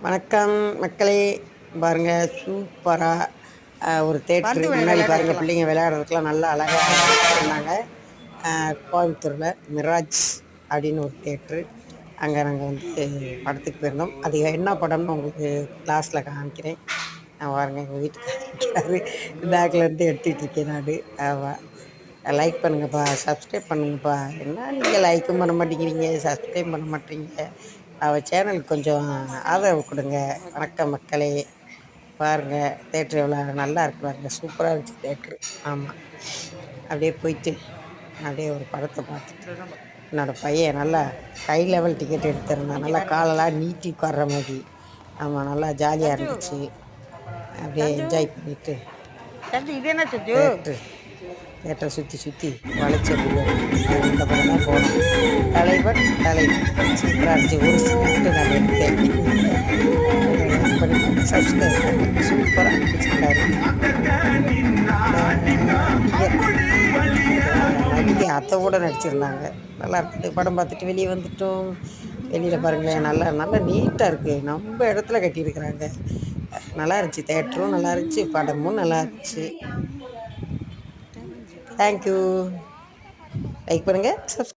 வணக்கம் மக்களே. பாருங்கள் சூப்பராக ஒரு தேட்ரு முன்னாடி பாருங்கள், பிள்ளைங்க விளையாடுறதுக்கெலாம் நல்லா அழகாக இருந்தாங்க. கோயம்புத்தூரில் மிராஜ் அப்படின்னு ஒரு தேட்ரு. அங்கே நாங்கள் வந்து படத்துக்கு போயிருந்தோம். அது என்ன படம்னு உங்களுக்கு லாஸ்ட்டில் காமிக்கிறேன். பாருங்க, எங்கள் வீட்டுக்காரரு பேக்லேருந்து எடுத்துகிட்டு இருக்கேன் நான். ஆமாம், லைக் பண்ணுங்கப்பா, சப்ஸ்கிரைப் பண்ணுங்கப்பா. என்ன நீங்கள் லைக்கும் பண்ண மாட்டேங்கிறீங்க, சப்ஸ்கிரைப் பண்ண மாட்டேறீங்க. அவள் சேனலுக்கு கொஞ்சம் ஆதரவு கொடுங்க. வணக்கம் மக்களே. பாருங்கள் தேட்ரு எவ்வளோ நல்லா இருக்கு பாருங்க, சூப்பராக இருந்துச்சு தேட்ரு. ஆமாம், அப்படியே போயிட்டு அப்படியே ஒரு படத்தை பார்த்துட்டு என்னோடய பையன் நல்லா ஹை லெவல் டிக்கெட் எடுத்திருந்தான். நல்லா காலெல்லாம் நீட்டி உட்கார்ற மாதிரி. ஆமாம், நல்லா ஜாலியாக இருந்துச்சு. அப்படியே என்ஜாய் பண்ணிவிட்டு தேட்டரை சுற்றி சுற்றி வளைச்சி இந்த படம் தான் போனோம். தலைவர் சூப்பராக இருந்துச்சு. ஒரு சீட்டு நான் எடுத்தேன். சப்ஸ்கிரைப் பண்ணி சூப்பராக இருந்துச்சுட்டாரு. நடிகை அத்தை கூட நடிச்சிருந்தாங்க. நல்லா இருக்குது. படம் பார்த்துட்டு வெளியே வந்துட்டோம். வெளியில் பாருங்களேன், நல்லா நல்லா நீட்டாக இருக்குது. நம்ம இடத்துல கட்டியிருக்கிறாங்க. நல்லா இருந்துச்சு. தேட்டரும் நல்லா இருந்துச்சு, படமும் நல்லா இருந்துச்சு. தேங்க்யூ. லைக் பண்ணுங்கள், சப்ஸ்கிரைப்